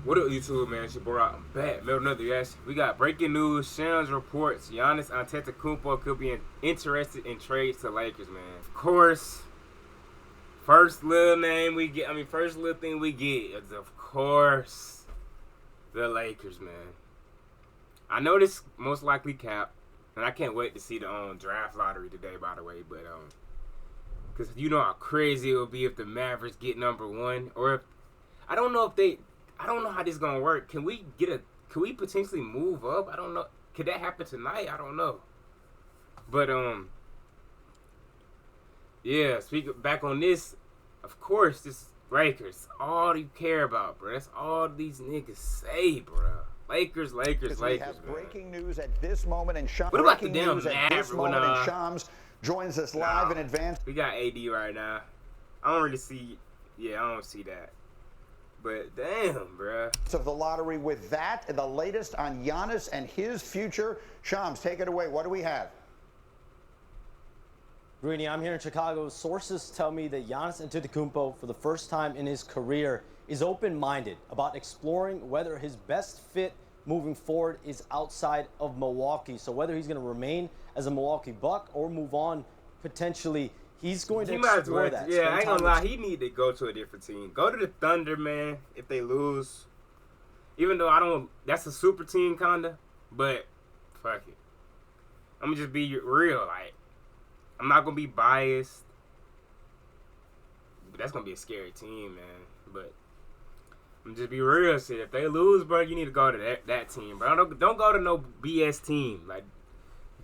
What up, YouTube, man? It's your boy, I'm back. Middle another reaction. We got breaking news. Shams reports Giannis Antetokounmpo could be interested in trades to Lakers, man. Of course, first little thing we get is, of course, the Lakers, man. I know this most likely cap, and I can't wait to see the draft lottery today, by the way, but, because you know how crazy it would be if the Mavericks get number one, or if, I don't know how this is gonna work. Can we potentially move up? I don't know. Could that happen tonight? I don't know. But yeah. Speaking back on this, of course, this Lakers. All you care about, bro. That's all these niggas say, bro. Lakers. We have breaking news at this moment, and Shams. What about the damn Mavericks? Shams joins us live in advance. We got AD right now. I don't really see. Yeah, I don't see that. But damn, bruh. Of the lottery with that and the latest on Giannis and his future. Shams, take it away. What do we have? Greeny, I'm here in Chicago. Sources tell me that Giannis Antetokounmpo, for the first time in his career, is open-minded about exploring whether his best fit moving forward is outside of Milwaukee. So whether he's going to remain as a Milwaukee Buck or move on potentially. He's going to explore that. Yeah, I ain't gonna lie. He need to go to a different team. Go to the Thunder, man, if they lose. Even though that's a super team, kinda. But, fuck it. I'm gonna just be real. Like, I'm not gonna be biased. But that's gonna be a scary team, man. But, I'm just be real, shit. If they lose, bro, you need to go to that team, bro. Don't go to no BS team. Like,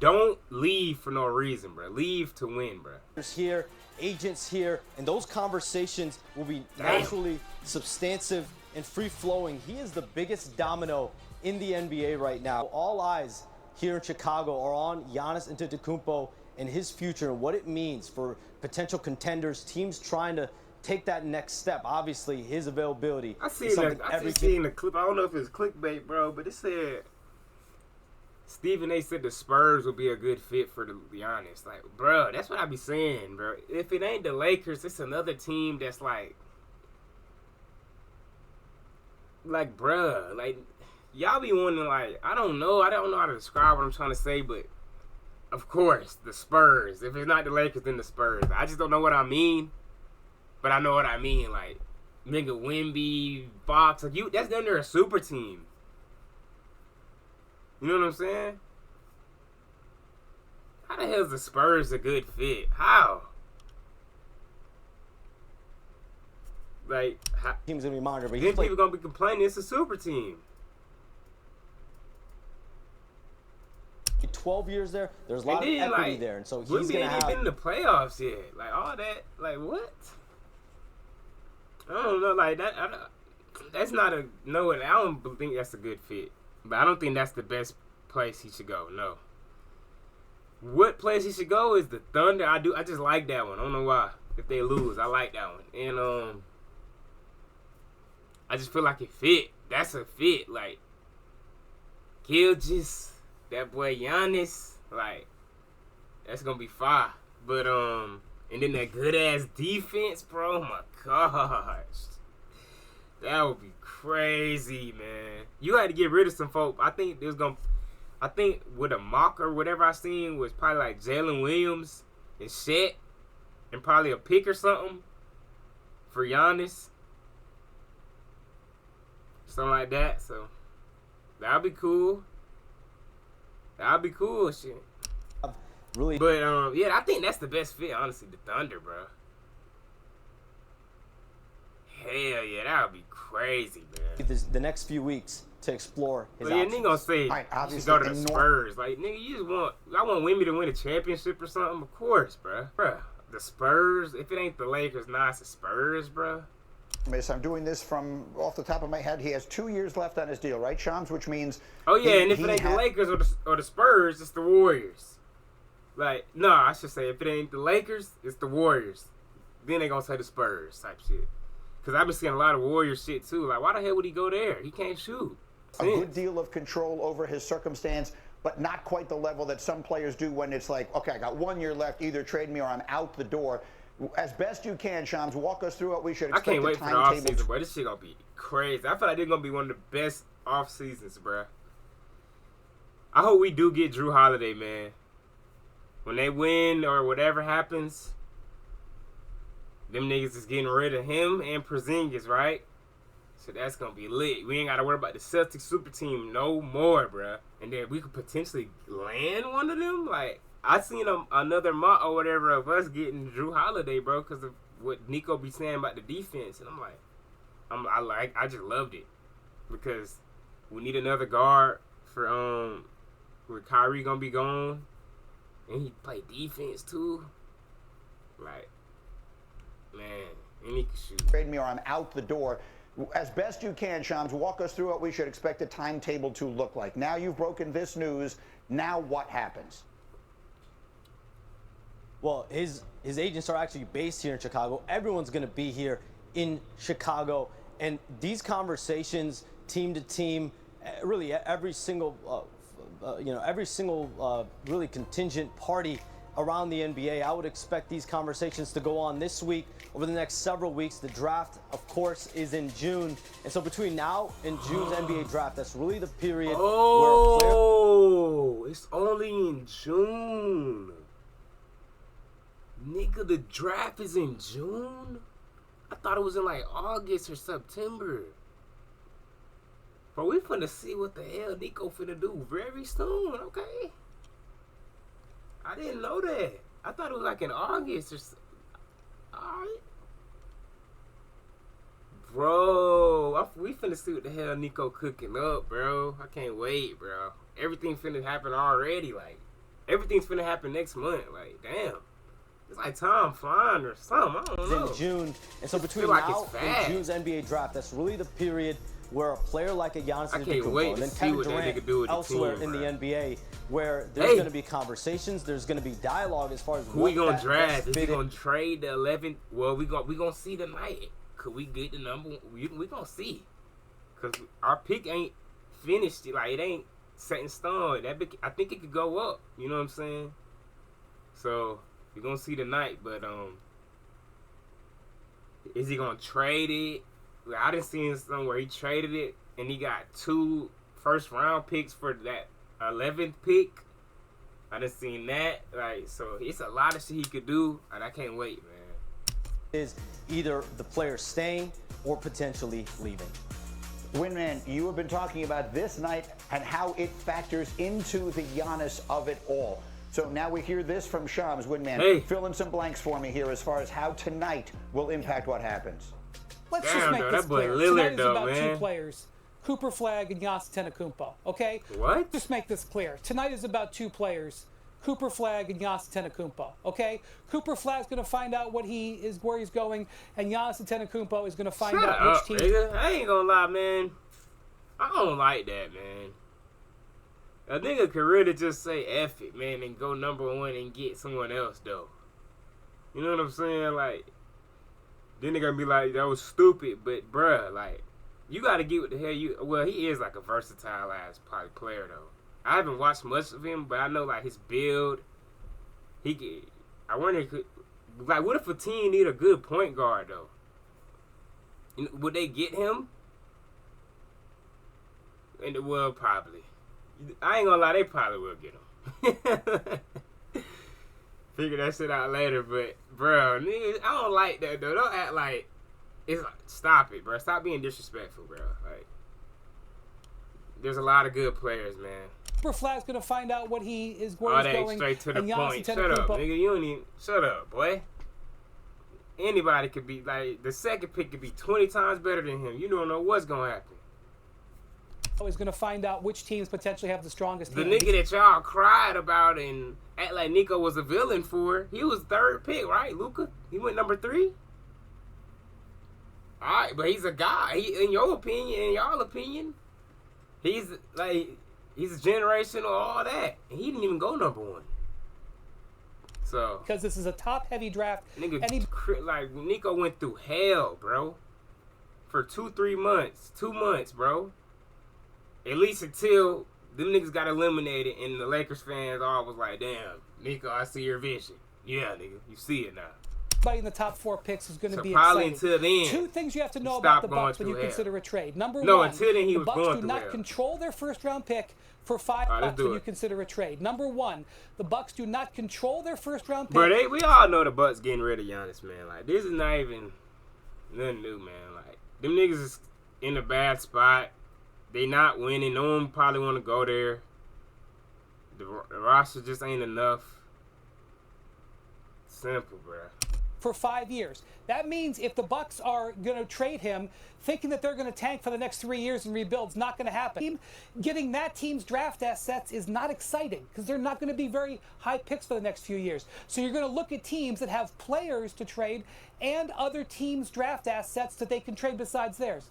don't leave for no reason, bro. Leave to win, bro. Here, agents here, and those conversations will be naturally substantive and free-flowing. He is the biggest domino in the NBA right now. All eyes here in Chicago are on Giannis Antetokounmpo and his future and what it means for potential contenders, teams trying to take that next step. Obviously, his availability. I seen the clip. I don't know if it's clickbait, bro, but it said Stephen A. said the Spurs would be a good fit for the Giannis. Like, bro, that's what I be saying, bro. If it ain't the Lakers, it's another team that's like, bro, like, y'all be wanting, like, I don't know how to describe what I'm trying to say, but of course, the Spurs. If it's not the Lakers, then the Spurs. I just don't know what I mean, but I know what I mean. Like, nigga, Wemby, Fox, like, that's under a super team. You know what I'm saying? How the hell is the Spurs a good fit? How? Like, team's gonna be monitored, but then people gonna be complaining it's a super team. 12 years there. There's a lot of equity there, and so he's gonna have. Been in the playoffs yet? Like all that? Like what? I don't know. Like that. That's not a no. I don't think that's a good fit. But I don't think that's the best place he should go. No. What place he should go is the Thunder. I just like that one. I don't know why. If they lose, I like that one. And I just feel like it fit. That's a fit. Like Gilgeous, that boy Giannis, like that's gonna be fire. But and then that good ass defense, bro. Oh my gosh. That would be crazy, man. You had to get rid of some folk. I think with a mock or whatever I seen was probably like Jalen Williams and Chet and probably a pick or something for Giannis. Something like that. So that'd be cool. Shit. Really? But yeah, I think that's the best fit, honestly, the Thunder, bro. Hell yeah, that would be crazy, man. The next few weeks to explore his options. Yeah, nigga gonna say you should go to the Spurs. Like, nigga, I want Wemby to win a championship or something. Of course, bro. The Spurs, if it ain't the Lakers, nah, it's the Spurs, bro. I'm doing this from off the top of my head. He has 2 years left on his deal, right, Shams? Which means and if it ain't the Lakers or the Spurs, it's the Warriors. Like, no, I should say if it ain't the Lakers, it's the Warriors. Then they gonna say the Spurs type shit. Because I've been seeing a lot of Warrior shit, too. Like, why the hell would he go there? He can't shoot. A good deal of control over his circumstance, but not quite the level that some players do when it's like, okay, I got 1 year left. Either trade me or I'm out the door. As best you can, Shams, walk us through what we should I expect. can't wait for the offseason, bro. This shit gonna be crazy. I feel like this is gonna be one of the best off seasons, bro. I hope we do get Drew Holiday, man. When they win or whatever happens, them niggas is getting rid of him and Porzingis, right? So that's gonna be lit. We ain't gotta worry about the Celtics super team no more, bro. And then we could potentially land one of them. Like, I seen another mock or whatever of us getting Drew Holiday, bro, because of what Nico be saying about the defense. And I'm like, I just loved it because we need another guard for where Kyrie gonna be gone, and he play defense too. Like, man, and he can shoot. Trade me or I'm out the door. As best you can, Shams, walk us through what we should expect the timetable to look like. Now you've broken this news. Now what happens? Well, his agents are actually based here in Chicago. Everyone's going to be here in Chicago. And these conversations, team to team, really every single, really contingent party around the NBA, I would expect these conversations to go on this week, over the next several weeks. The draft, of course, is in June. And so between now and June's NBA draft, that's really the period where a player... Oh, it's only in June. Nigga, the draft is in June? I thought it was in like August or September. Bro, we finna see what the hell Nico finna do very soon, okay? I didn't know that. I thought it was like in August or something. Alright. Bro, we finna see what the hell Nico cooking up, bro. I can't wait, bro. Everything finna happen already. Like, everything's finna happen next month. Like, damn. It's like time flying or something. I don't know. It's in June. And so between now and June's NBA draft, that's really the period where a player like a Giannis Antetokounmpo and then Kevin Durant elsewhere in the NBA, where there's going to be conversations, there's going to be dialogue as far as who we gonna draft. Is he gonna trade the 11th? Well, we gonna see tonight. Could we get the number one? We gonna see, cause our pick ain't finished. Like, it ain't set in stone. I think it could go up. You know what I'm saying? So we're gonna see tonight. But is he gonna trade it? I done seen somewhere he traded it and he got 2 first-round picks for that 11th pick. I done seen that. Like, so it's a lot of shit he could do, and I can't wait, man. Is either the player staying or potentially leaving. Winman, you have been talking about this night and how it factors into the Giannis of it all. So now we hear this from Shams. Winman, hey, fill in some blanks for me here as far as how tonight will impact what happens. Let's just make this clear. Tonight is about 2 players, Cooper Flag and Giannis Antetokounmpo, okay? What? Just make this clear. Tonight is about 2 players, Cooper Flag and Giannis Antetokounmpo, okay? Cooper Flag's going to find out where he's going, and Giannis Antetokounmpo is going to find out which team. Nigga. I ain't gonna lie, man. I don't like that, man. A nigga could really just say F it, man, and go #1 and get someone else, though. You know what I'm saying? Like, then they're gonna be like, that was stupid, but bruh, like, you gotta get what the hell well, he is like a versatile ass probably player though. I haven't watched much of him, but I know like his build, I wonder like, what if a team need a good point guard though? Would they get him? And well, probably. I ain't gonna lie, they probably will get him. Figure that shit out later, but bro, niggas, I don't like that though. Don't act like it's like, stop it, bro. Stop being disrespectful, bro. Like, there's a lot of good players, man. Cooper Flag's gonna find out where he's going. Straight to the point. Shut up, nigga. You don't even shut up, boy. Anybody could be like the second pick could be 20 times better than him. You don't know what's gonna happen. Is going to find out which teams potentially have the strongest team. The nigga that y'all cried about and act like Nico was a villain for, he was 3rd pick, right, Luka? He went #3. All right, but he's a guy. In your opinion, in y'all opinion, he's a generational, all that. And he didn't even go #1. So because this is a top-heavy draft, nigga, like Nico went through hell, bro, for 2 months, bro. At least until them niggas got eliminated and the Lakers fans all was like, damn, Nico, I see your vision. Yeah, nigga, you see it now. By in the top 4 picks is going to So be probably exciting. until then, 2 things you have to know stop about the going Bucks when you through hell. consider a trade. Number No, one, until then he the was Bucks going do through not hell. control their first-round pick for $5 All right, let's do when you it. consider a trade. Number one, the Bucks do not control their first-round pick. Bro, we all know the Bucks getting rid of Giannis, man. Like, this is not even nothing new, man. Like, them niggas is in a bad spot. They not winning. No one probably want to go there. The roster just ain't enough. Simple, bro. For 5 years. That means if the Bucks are going to trade him, thinking that they're going to tank for the next 3 years and rebuild, is not going to happen. Getting that team's draft assets is not exciting because they're not going to be very high picks for the next few years. So you're going to look at teams that have players to trade and other teams' draft assets that they can trade besides theirs.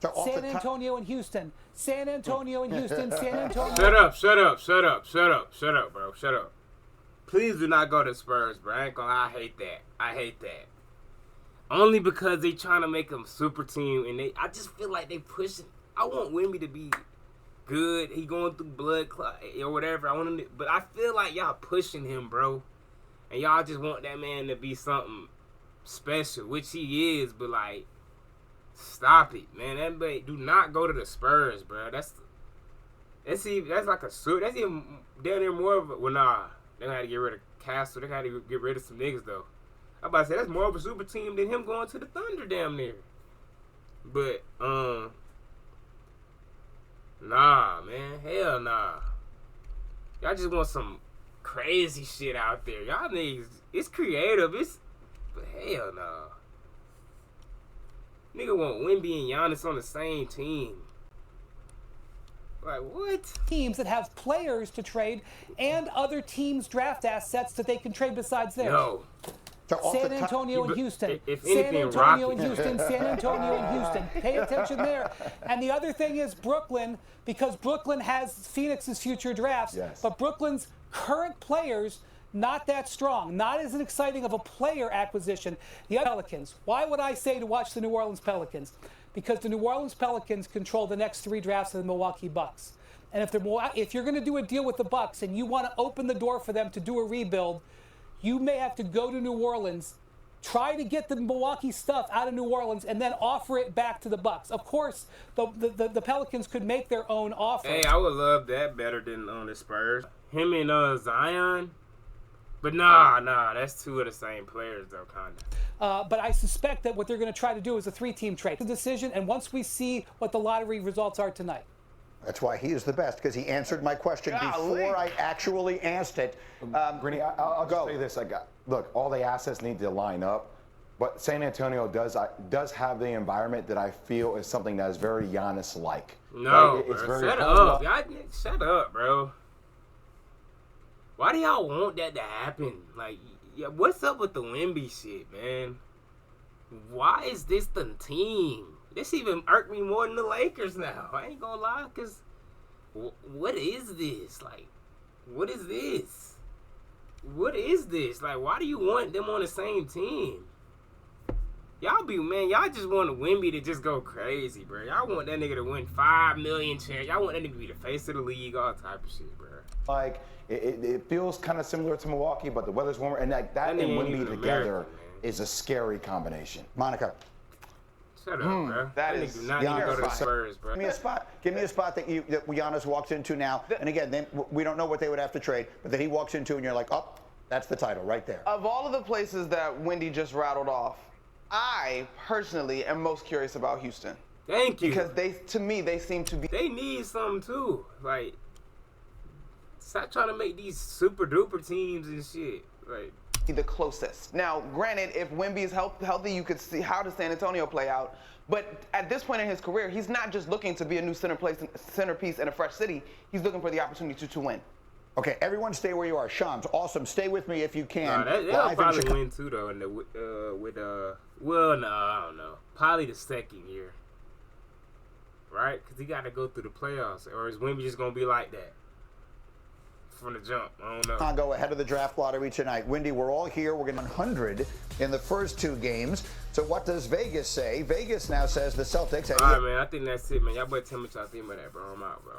So off San the top- Antonio and Houston. San Antonio and Houston. San Antonio. Shut up, shut up, shut up, shut up, shut up, bro. Shut up. Please do not go to Spurs, bro. I ain't gonna lie, I hate that. I hate that. Only because they trying to make them super team, and I just feel like they pushing. I want Wemby to be good. He going through blood clot or whatever. I want him to, but I feel like y'all pushing him, bro. And y'all just want that man to be something special, which he is, but like, stop it, man. That man, do not go to the Spurs, bro. That's like a suit. That's even down there more of a, well, nah. They had to get rid of Castle. They had to get rid of some niggas, though. I'm about to say, that's more of a super team than him going to the Thunder damn near. But, nah, man. Hell nah. Y'all just want some crazy shit out there. Y'all niggas, it's creative. But hell nah. Nigga want Wemby and Giannis on the same team. Like, what? Teams that have players to trade and other teams' draft assets that they can trade besides theirs. No. So off San the top- Antonio and Houston. If San anything, Antonio and Rockets. Houston. San Antonio and Houston. Pay attention there. And the other thing is Brooklyn, because Brooklyn has Phoenix's future drafts, Yes. but Brooklyn's current players not that strong, not as exciting of a player acquisition. The other Pelicans. Why would I say to watch the New Orleans Pelicans? Because the New Orleans Pelicans control the next 3 drafts of the Milwaukee Bucks. And if you're going to do a deal with the Bucks and you want to open the door for them to do a rebuild, you may have to go to New Orleans, try to get the Milwaukee stuff out of New Orleans, and then offer it back to the Bucks. Of course, the Pelicans could make their own offer. Hey, I would love that better than on the Spurs. Him and Zion. But nah, that's 2 of the same players, though, kind of. But I suspect that what they're going to try to do is a 3-team trade. The decision, and once we see what the lottery results are tonight. That's why he is the best, because he answered my question before I actually asked it. Greeny, I'll go. just say this. Look, all the assets need to line up, but San Antonio does have the environment that I feel is something that is very Giannis-like. No, Right? bro, shut up. Y'all, shut up, bro. Why do y'all want that to happen? Like, yeah, what's up with the Wemby shit, man? Why is this the team? This even irked me more than the Lakers now. I ain't gonna lie, because what is this? Like, what is this? What is this? Like, why do you want them on the same team? Y'all just want Wemby to just go crazy, bro. Y'all want that nigga to win 5 million shares. Y'all want that nigga to be the face of the league, all type of shit, bro. Like, it feels kind of similar to Milwaukee, but the weather's warmer, and that That and nigga ain't Wemby even together American, man. is a scary combination. Monica, Shut up, bro. That is nigga do not need to go to the terrifying. Spurs, bro. give me a spot. Give me a spot that Giannis walks into now. And again, we don't know what they would have to trade, but that he walks into and you're like, oh, that's the title right there. Of all of the places that Wendy just rattled off, I personally am most curious about Houston. Thank you. Because to me, they seem to be They need something too. Like, stop trying to make these super duper teams and shit. Like, the closest. Now, granted, if Wemby is healthy, you could see how does San Antonio play out. But at this point in his career, he's not just looking to be a new centerpiece in a fresh city. He's looking for the opportunity to win. Okay, everyone stay where you are. Shams, awesome. Stay with me if you can. they'll Live in probably Chicago. win too, though. Well, no, I don't know. Probably the second year, right? Because he got to go through the playoffs, or is Wemby just gonna be like that from the jump? I don't know. Chicago ahead of the draft lottery tonight. Wendy, we're all here. We're going to 100 in the first 2 games. So what does Vegas say? Vegas now says the Celtics. All right, man. I think that's it, man. Y'all better tell me what y'all think about that, bro. I'm out, bro.